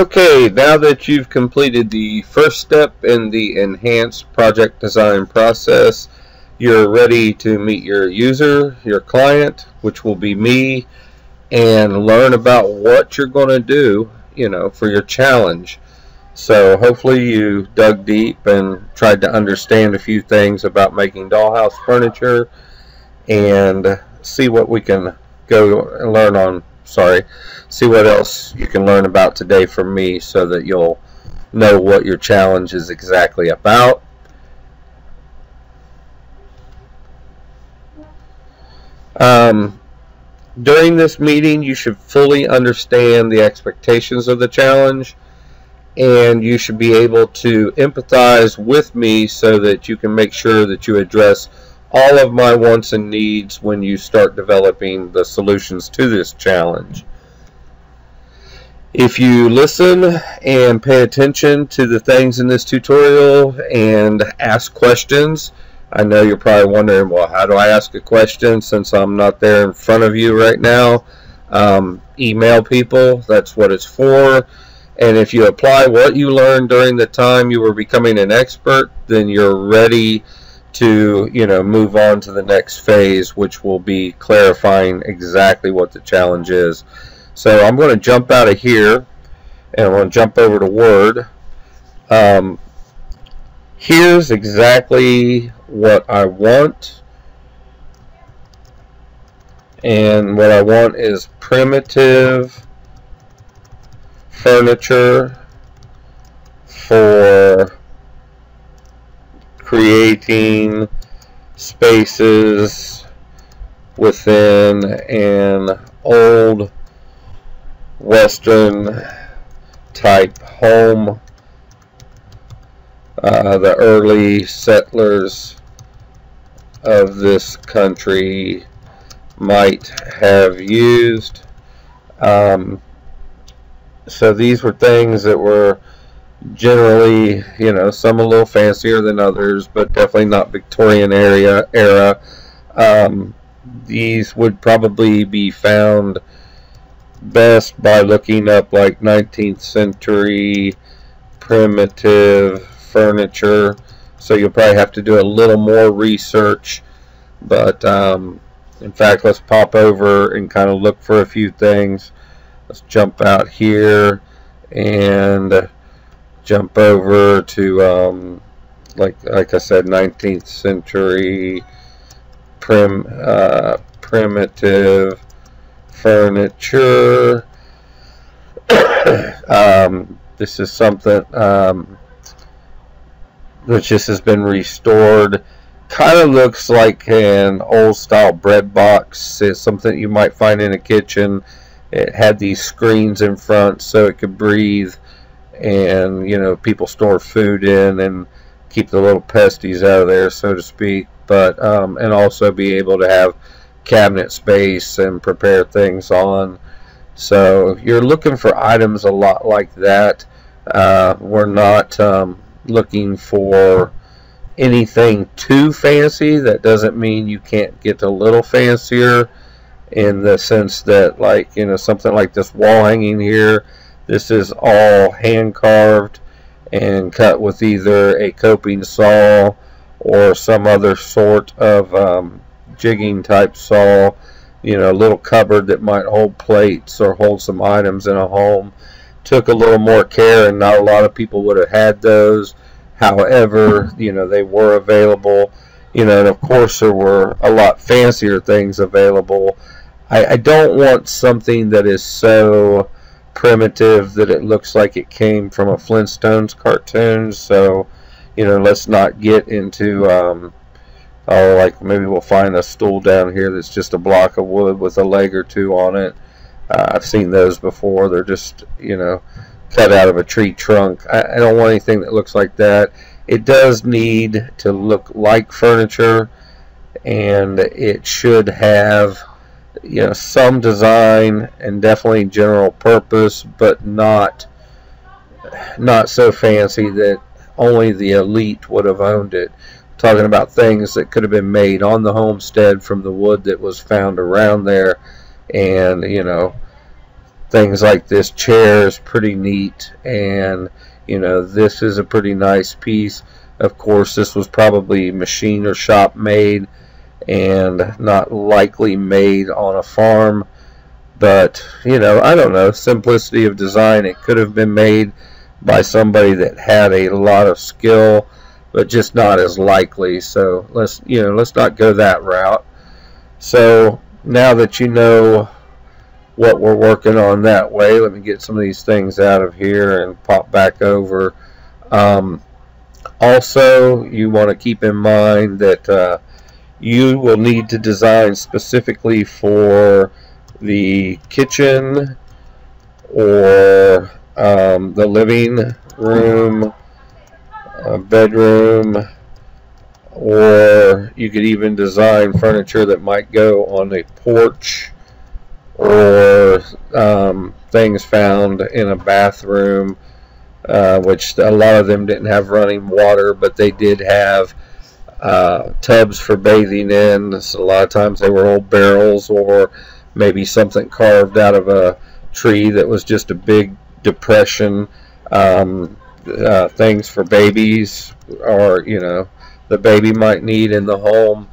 Okay, now that you've completed the first step in the enhanced project design process, you're ready to meet your user, your client, which will be me, and learn about what you're going to do, for your challenge. So hopefully you dug deep and tried to understand a few things about making dollhouse furniture and see what we can go and learn on. See what else you can learn about today from me so that you'll know what your challenge is exactly about. During this meeting, you should fully understand the expectations of the challenge, and you should be able to empathize with me so that you can make sure that you address all of my wants and needs when you start developing the solutions to this challenge. If you listen and pay attention to the things in this tutorial and ask questions, I know you're probably wondering, well, how do I ask a question since I'm not there in front of you right now? Email people, that's what it's for. And if you apply what you learned during the time you were becoming an expert, then you're ready to move on to the next phase, which will be clarifying exactly what the challenge is. So I'm going to jump out of here and I'm going to jump over to Word. Here's exactly what I want, and what I want is primitive furniture for creating spaces within an old Western type home. The early settlers of this country might have used. So these were things that were generally, some a little fancier than others, but definitely not Victorian era. These would probably be found best by looking up like 19th century primitive furniture. So you'll probably have to do a little more research, but in fact, let's pop over and kind of look for a few things. Let's jump out here and jump over to like I said, 19th century primitive furniture. This is something which just has been restored. Kind of looks like an old style bread box. It's something you might find in a kitchen. It had these screens in front so it could breathe, and people store food in and keep the little pesties out of there, so to speak, but and also be able to have cabinet space and prepare things on. So you're looking for items a lot like that. We're not looking for anything too fancy. That doesn't mean you can't get a little fancier, in the sense that, like, something like this wall hanging here, this is all hand carved and cut with either a coping saw or some other sort of jigging type saw. A little cupboard that might hold plates or hold some items in a home. Took a little more care, and not a lot of people would have had those. However, they were available. And of course there were a lot fancier things available. I don't want something that is so primitive that it looks like it came from a Flintstones cartoon. So, let's not get into like maybe we'll find a stool down here that's just a block of wood with a leg or two on it. I've seen those before. They're just, cut out of a tree trunk. I don't want anything that looks like that. It does need to look like furniture, and it should have, some design and definitely general purpose, but not so fancy that only the elite would have owned it. Talking about things that could have been made on the homestead from the wood that was found around there, and things like this chair is pretty neat, and this is a pretty nice piece. Of course, this was probably machine or shop made and not likely made on a farm, but I don't know, simplicity of design. It could have been made by somebody that had a lot of skill, but just not as likely. So let's not go that route. So now that you know what we're working on that way, let me get some of these things out of here and pop back over. Also, you want to keep in mind that you will need to design specifically for the kitchen or the living room, bedroom, or you could even design furniture that might go on a porch, or things found in a bathroom, which a lot of them didn't have running water, but they did have tubs for bathing in. So a lot of times they were old barrels, or maybe something carved out of a tree that was just a big depression. Things for babies, or the baby might need in the home,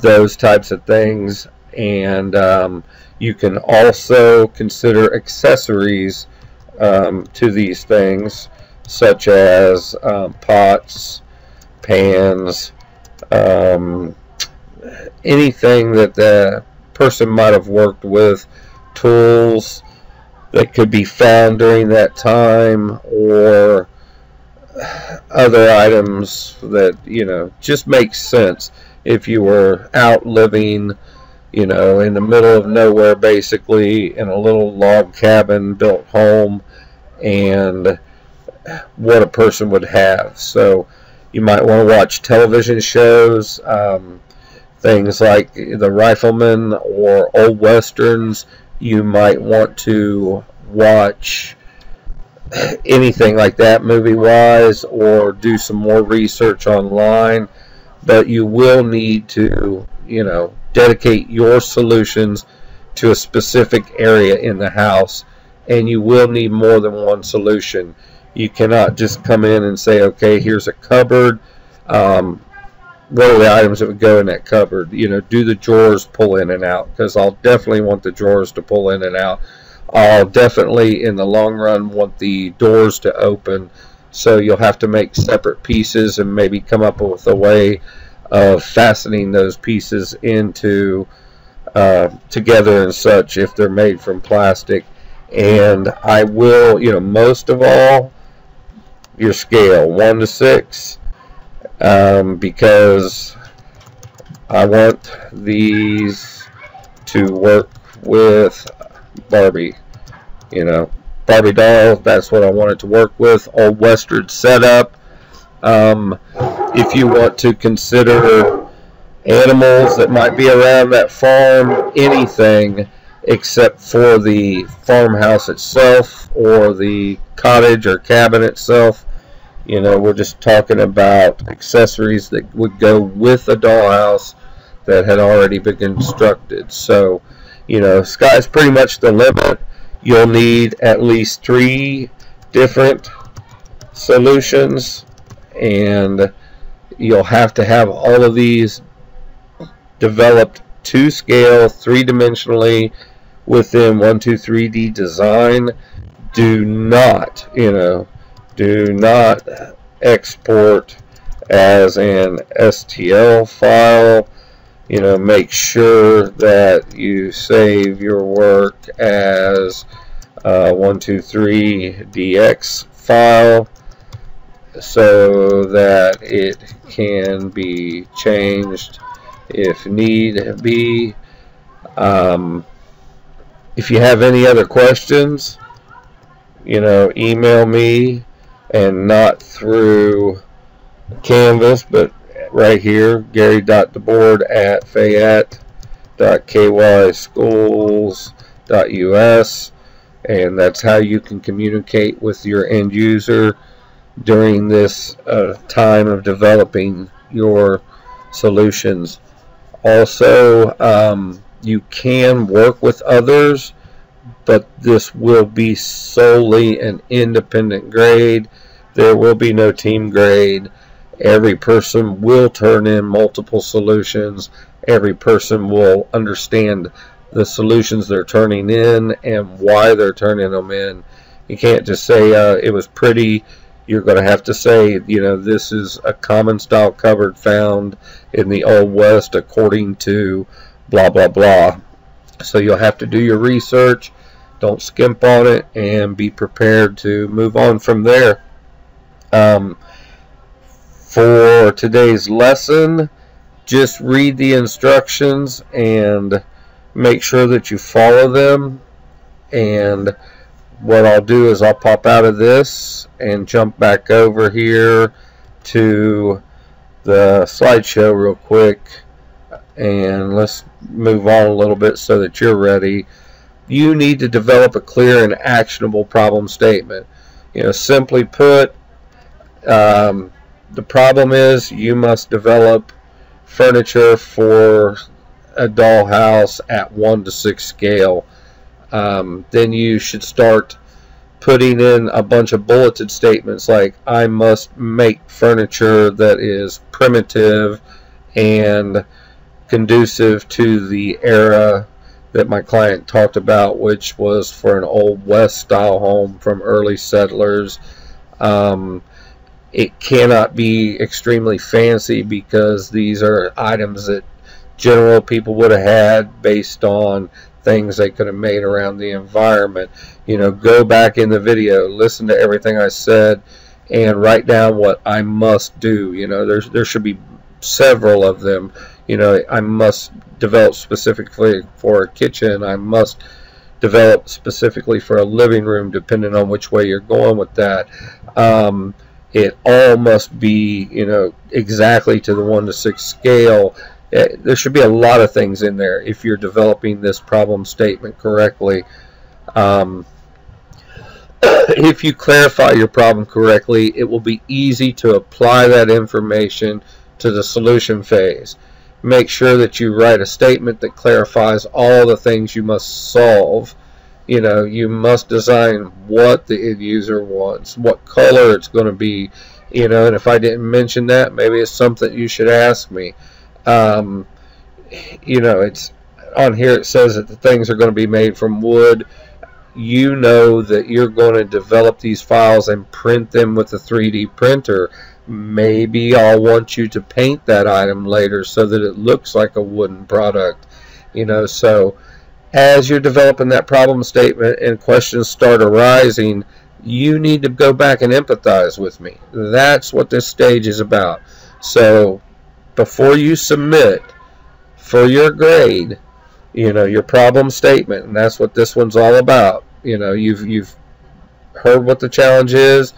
those types of things. And you can also consider accessories to these things, such as pots, pans, anything that the person might have worked with, tools that could be found during that time, or other items that just makes sense if you were out living in the middle of nowhere, basically in a little log cabin built home, and what a person would have. So you might want to watch television shows, things like The Rifleman or old westerns. You might want to watch anything like that movie wise, or do some more research online. But you will need to dedicate your solutions to a specific area in the house, and you will need more than one solution. You cannot just come in and say, okay, here's a cupboard. What are the items that would go in that cupboard? Do the drawers pull in and out? Because I'll definitely want the drawers to pull in and out. I'll definitely, in the long run, want the doors to open. So you'll have to make separate pieces and maybe come up with a way of fastening those pieces into together and such, if they're made from plastic. And I will, most of all, your scale 1 to 6, because I want these to work with Barbie. Barbie doll, that's what I want it to work with. Old Western setup. If you want to consider animals that might be around that farm, anything except for the farmhouse itself or the cottage or cabin itself, we're just talking about accessories that would go with a dollhouse that had already been constructed. So sky's pretty much the limit. You'll need at least 3 different solutions, and you'll have to have all of these developed to scale, 3-dimensionally, within 123D design. Do not export as an STL file. Make sure that you save your work as 123DX file, so that it can be changed if need be. If you have any other questions, email me, and not through Canvas, but right here, gary.debord@fayette.kyschools.us, and that's how you can communicate with your end user during this time of developing your solutions. Also, you can work with others, but this will be solely an independent grade. There will be no team grade. Every person will turn in multiple solutions. Every person will understand the solutions they're turning in and why they're turning them in. You can't just say it was pretty. You're going to have to say, this is a common style cupboard found in the Old West according to blah blah blah. So you'll have to do your research. Don't skimp on it, and be prepared to move on from there. For today's lesson, just read the instructions and make sure that you follow them. And what I'll do is I'll pop out of this and jump back over here to the slideshow real quick, and let's move on a little bit so that you're ready. You need to develop a clear and actionable problem statement. Simply put, the problem is you must develop furniture for a dollhouse at 1:6 scale. Then you should start putting in a bunch of bulleted statements like, I must make furniture that is primitive and conducive to the era that my client talked about, which was for an Old West style home from early settlers. It cannot be extremely fancy because these are items that general people would have had based on things they could have made around the environment. Go back in the video, listen to everything I said, and write down what I must do. There should be several of them. I must develop specifically for a kitchen. I must develop specifically for a living room, depending on which way you're going with that. It all must be, exactly to the 1:6 scale. There should be a lot of things in there if you're developing this problem statement correctly. If you clarify your problem correctly, it will be easy to apply that information to the solution phase. Make sure that you write a statement that clarifies all the things you must solve. You must design what the end user wants, what color it's going to be, and if I didn't mention that, maybe it's something you should ask me. It's on here, it says that the things are going to be made from wood. That you're going to develop these files and print them with a 3D printer. Maybe I'll want you to paint that item later so that it looks like a wooden product. So as you're developing that problem statement and questions start arising, you need to go back and empathize with me. That's what this stage is about. So before you submit for your grade, your problem statement, and that's what this one's all about. You've heard what the challenge is.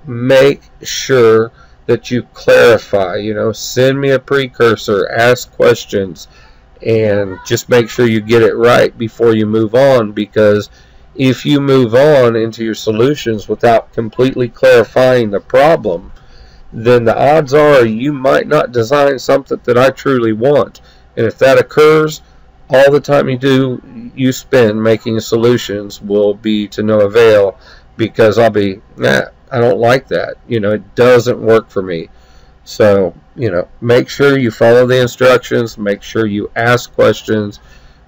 Make sure that you clarify. Send me a precursor, ask questions, and just make sure you get it right before you move on, because if you move on into your solutions without completely clarifying the problem, then the odds are you might not design something that I truly want. And if that occurs, all the time you spend making solutions will be to no avail, because I'll be, I don't like that. It doesn't work for me. So, make sure you follow the instructions, make sure you ask questions,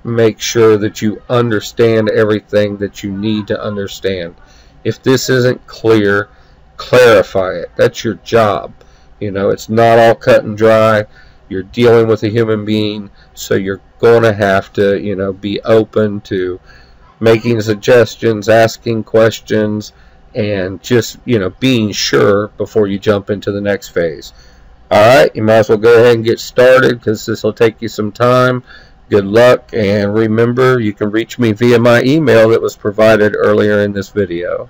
make sure that you understand everything that you need to understand. If this isn't clear, clarify it. That's your job. It's not all cut and dry. You're dealing with a human being, so you're going to have to, be open to making suggestions, asking questions, and just, being sure before you jump into the next phase. Alright, you might as well go ahead and get started, because this will take you some time. Good luck, and remember, you can reach me via my email that was provided earlier in this video.